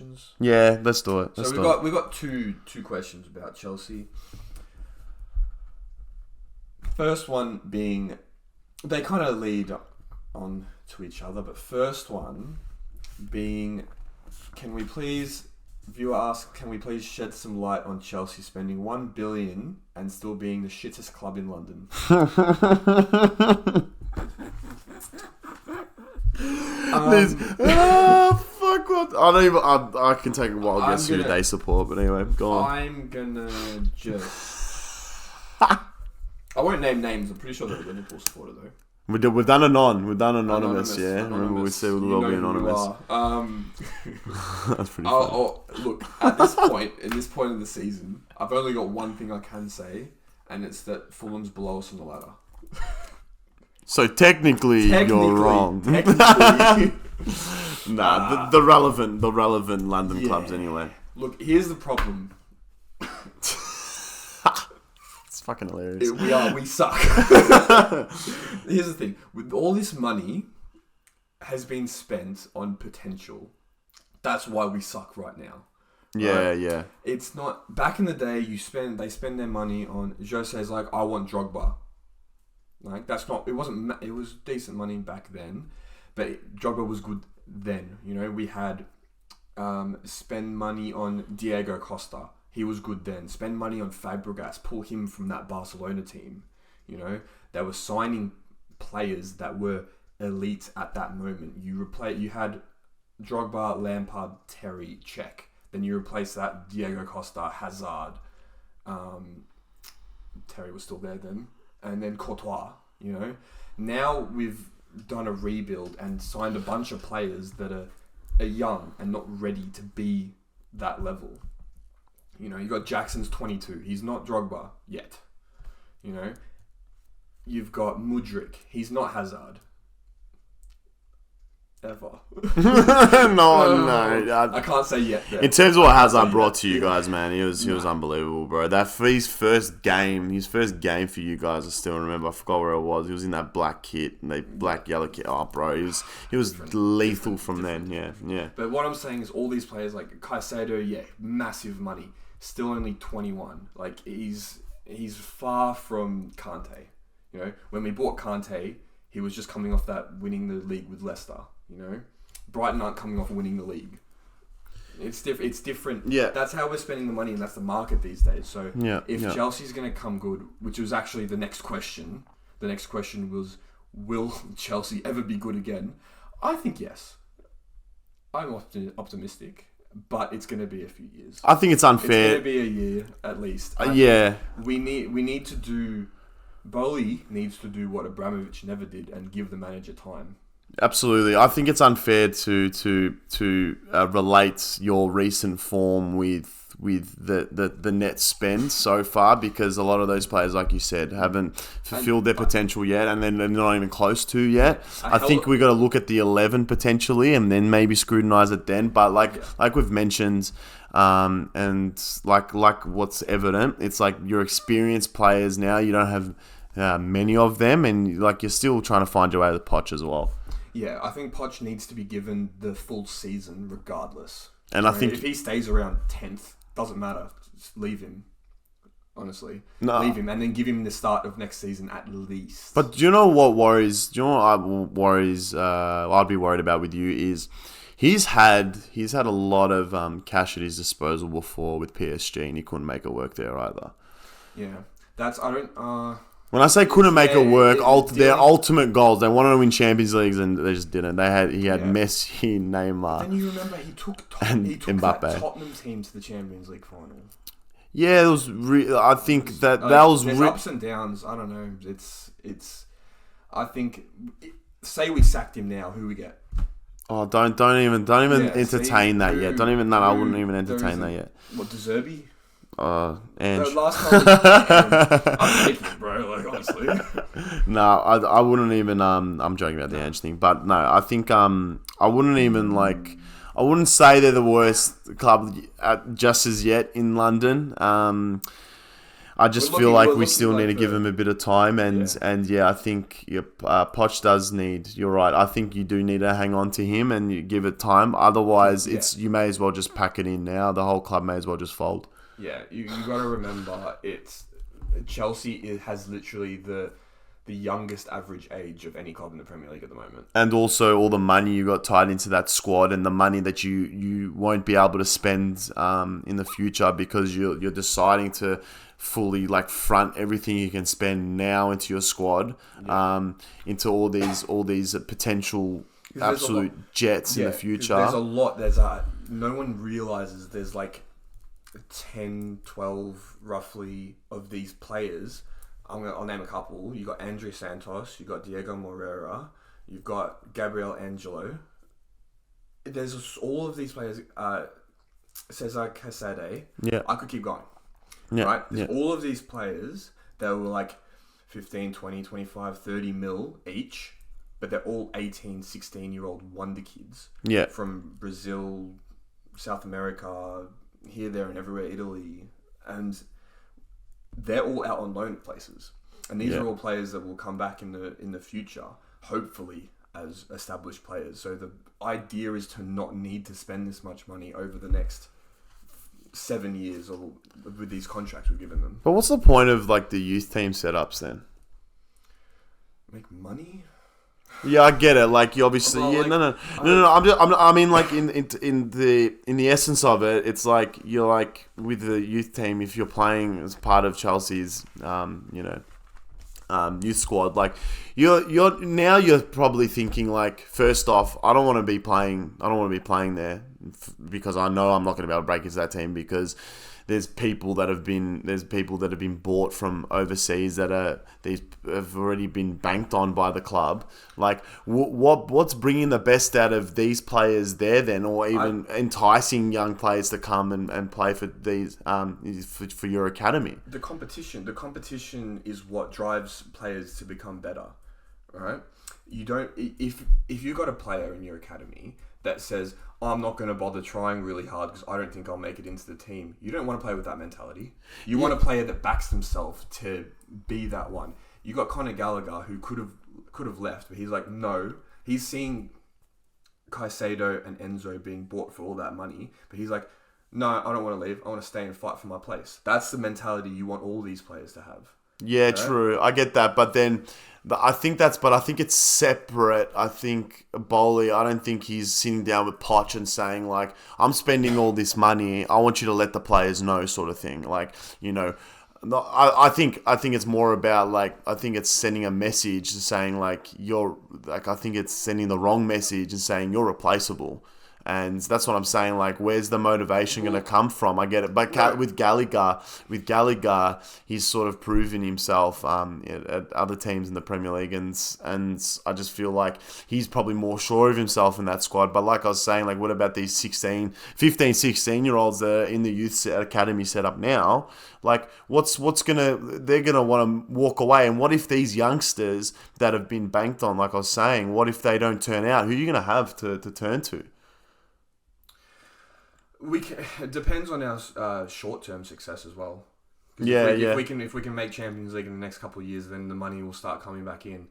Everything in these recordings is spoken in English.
questions? Yeah, let's do it. We've got two questions about Chelsea. First one being, they kind of lead on to each other, but first one being, viewer asks, can we please shed some light on Chelsea spending $1 billion and still being the shittest club in London? Fuck what? I don't even. I can take a wild guess who they support, but anyway, go on. I'm gonna just. I won't name names. I'm pretty sure they're a Liverpool supporter though. We've done anonymous. Yeah, remember we said we'll be anonymous. That's pretty funny. Look, at this point, of the season, I've only got one thing I can say, and it's that Fulham's below us on the ladder. So technically you're wrong. Nah, the relevant London clubs anyway. Look, here's the problem. It's fucking hilarious. We suck. Here's the thing. With all this money has been spent on potential. That's why we suck right now. Yeah. It's not... Back in the day, they spend their money on... Jose's like, I want Drogba. Like, that's not... It wasn't... It was decent money back then. But Drogba was good then. You know, we had... spend money on Diego Costa. He was good then. Spend money on Fabregas. Pull him from that Barcelona team. You know, they were signing players that were elite at that moment. You had Drogba, Lampard, Terry, check. Then you replace that Diego Costa, Hazard. Terry was still there then. And then Courtois, you know. Now we've done a rebuild and signed a bunch of players that are young and not ready to be that level. You know, you got Jackson's 22. He's not Drogba yet. You know, you've got Mudryk. He's not Hazard. Ever. No. I can't say yet. In terms of what Hazard brought to you guys, man, he was unbelievable, bro. That his first game for you guys, I still remember. I forgot where it was. He was in that black kit, yellow kit. Oh, bro, he was lethal from then. Yeah. But what I'm saying is, all these players like Caicedo, massive money, still only 21. Like he's far from Kante. You know, when we bought Kante, he was just coming off that winning the league with Leicester. You know, Brighton aren't coming off winning the league. It's different. Yeah. That's how we're spending the money, and that's the market these days. So if Chelsea's going to come good, which was actually the next question. The next question was, will Chelsea ever be good again? I think yes. I'm optimistic, but it's going to be a few years. I think it's unfair. It's going to be a year at least. We need to do... Bowley needs to do what Abramovich never did and give the manager time. Absolutely. I think it's unfair to relate your recent form with the net spend so far, because a lot of those players, like you said, haven't fulfilled their potential yet, and then they're not even close to yet. I think we got to look at the 11 potentially and then maybe scrutinize it then. But like we've mentioned, and like what's evident, it's like your experienced players now, you don't have many of them, and like you're still trying to find your way to Poch as well. Yeah, I think Poch needs to be given the full season regardless. And I think if he stays around 10th, doesn't matter. Just leave him. Honestly. No. Leave him and then give him the start of next season at least. But do you know what worries? Do you know what worries? I'd be worried about with you is he's had a lot of cash at his disposal before with PSG, and he couldn't make it work there either. Yeah, When I say couldn't make it work, their ultimate goals, they wanted to win Champions Leagues and they just didn't. He had Messi, Neymar, then you remember he took Mbappe. That Tottenham team to the Champions League final. Yeah, it was. I think that was. There's ups and downs. I don't know. It's. I think. Say we sacked him now, who we get? Oh, don't even entertain that yet. Don't even. No, I wouldn't even entertain that yet. What, De Zerbi? Ange. The last time I'm taking it, bro. Like, honestly. No, I wouldn't even. I'm joking about the Ange thing, but no, I think I wouldn't even I wouldn't say they're the worst club just as yet in London. I just feel like we still need to give him a bit of time, and I think Poch does need. You're right. I think you do need to hang on to him and you give it time. Otherwise, you may as well just pack it in now. The whole club may as well just fold. Yeah, you got to remember Chelsea has literally the youngest average age of any club in the Premier League at the moment. And also all the money you got tied into that squad and the money that you won't be able to spend in the future because you're deciding to fully front everything you can spend now into your squad, into all these potential absolute jets in the future. There's a lot. No one realizes there's 10, 12 roughly of these players. I'll name a couple. You got André Santos, you got Diego Moreira, you've got Gabriel Angelo. There's all of these players. Cesar Casade. Yeah, I could keep going. Yeah, right? There's all of these players that were 15, 20, 25, 30 mil each, but they're all 18, 16-year-old wonder kids. Yeah. From Brazil, South America, here, there, and everywhere, Italy. And they're all out on loan at places. And these are all players that will come back in the future, hopefully, as established players. So the idea is to not need to spend this much money over the next 7 years or with these contracts we've given them. But what's the point of the youth team setups then? Make money? Yeah, I get it. You obviously, no. I mean, in the essence of it, it's you're with the youth team. If you're playing as part of Chelsea's, youth squad, you're probably thinking first off, I don't want to be playing there because I know I'm not going to be able to break into that team because there's people that have been bought from overseas that have already been banked on by the club. What's bringing the best out of these players there then, or even enticing young players to come and play for these for your academy? The competition is what drives players to become better, right? You don't if you got a player in your academy that says, I'm not going to bother trying really hard because I don't think I'll make it into the team. You don't want to play with that mentality. You want a player that backs themselves to be that one. You got Conor Gallagher who could have left, but he's no. He's seeing Caicedo and Enzo being bought for all that money, but he's no, I don't want to leave. I want to stay and fight for my place. That's the mentality you want all these players to have. Yeah, true. I get that, but then I think it's separate. I think Bowley, I don't think he's sitting down with Poch and saying I'm spending all this money. I want you to let the players know, sort of thing. I think it's more about I think it's sending a message saying you're I think it's sending the wrong message and saying you're replaceable. And that's what I'm saying. Where's the motivation going to come from? I get it, but with Gallagher, he's sort of proven himself at other teams in the Premier League, and I just feel he's probably more sure of himself in that squad. But like I was saying, what about these 15, 16-year-olds that are in the youth academy set up now? They're gonna want to walk away. And what if these youngsters that have been banked on, like I was saying, what if they don't turn out? Who are you gonna have to turn to? It depends on our short-term success as well. If we can make Champions League in the next couple of years, then the money will start coming back in.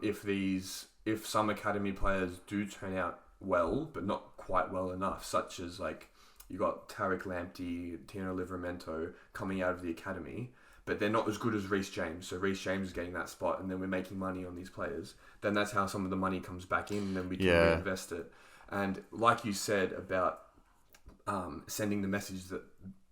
If some academy players do turn out well, but not quite well enough, such as you got Tariq Lamptey, Tino Livramento coming out of the academy, but they're not as good as Reece James. So Reece James is getting that spot, and then we're making money on these players. Then that's how some of the money comes back in, and then we can reinvest it. And like you said about sending the message that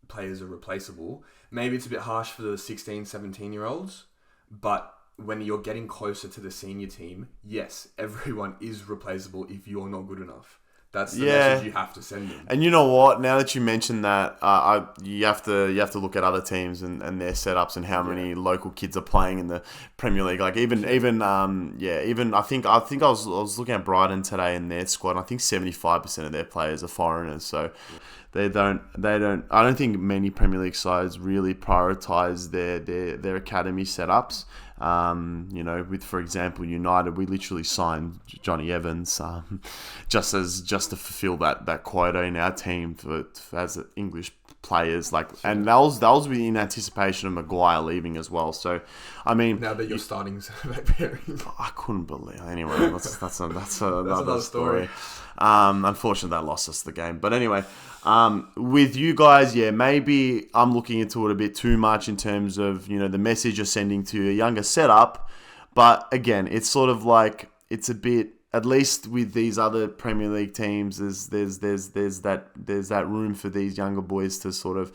players are replaceable. Maybe it's a bit harsh for the 16, 17-year-olds, but when you're getting closer to the senior team, yes, everyone is replaceable if you're not good enough. That's the message you have to send them. And you know what? Now that you mentioned that, you have to look at other teams and their setups and how many local kids are playing in the Premier League. Even I think I was looking at Brighton today in their squad. And I think 75% of their players are foreigners. So they don't. I don't think many Premier League sides really prioritize their academy setups. With, for example, United, we literally signed Johnny Evans just to fulfill that quota in our team as an English players. And that was in anticipation of Maguire leaving as well. So, I mean, now that you're starting back pairing, I couldn't believe. Anyway, that's another story. Unfortunately, that lost us the game. But anyway, with you guys, maybe I'm looking into it a bit too much in terms of the message you're sending to a younger setup. But again, it's sort of like it's a bit. At least with these other Premier League teams, there's that room for these younger boys to sort of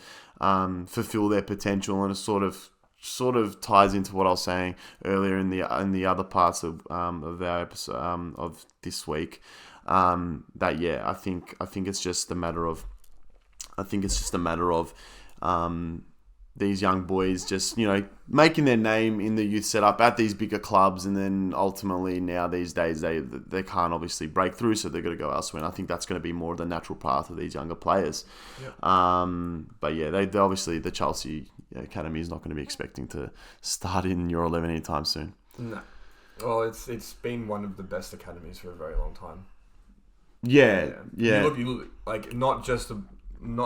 fulfill their potential, and it sort of ties into what I was saying earlier in the other parts of our episode of this week. I think it's just a matter of these young boys just making their name in the youth setup at these bigger clubs, and then ultimately now these days they can't obviously break through, so they're going to go elsewhere. And I think that's going to be more of the natural path of these younger players. Yep. But they obviously the Chelsea academy is not going to be expecting to start in Euro 11 anytime soon. No, well it's been one of the best academies for a very long time. Yeah. You look like not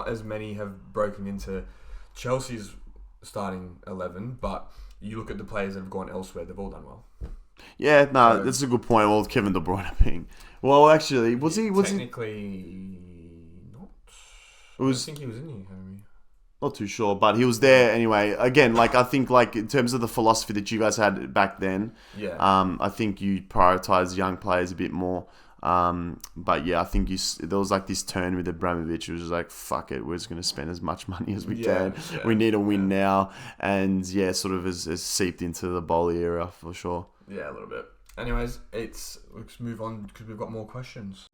as many have broken into Chelsea's starting 11, but you look at the players that have gone elsewhere, they've all done well. Yeah, no, that's a good point. Well, Kevin De Bruyne being... Well, actually, was he... Technically not. I think he was in the academy. Not too sure, but he was there anyway. Again, I think in terms of the philosophy that you guys had back then, I think you prioritise young players a bit more. But I think there was this turn with Abramovich. It was like, fuck it, we're just going to spend as much money as we can. Yeah, we need a win now. And sort of has seeped into the Bowley era for sure. Yeah, a little bit. Anyways, let's move on because we've got more questions.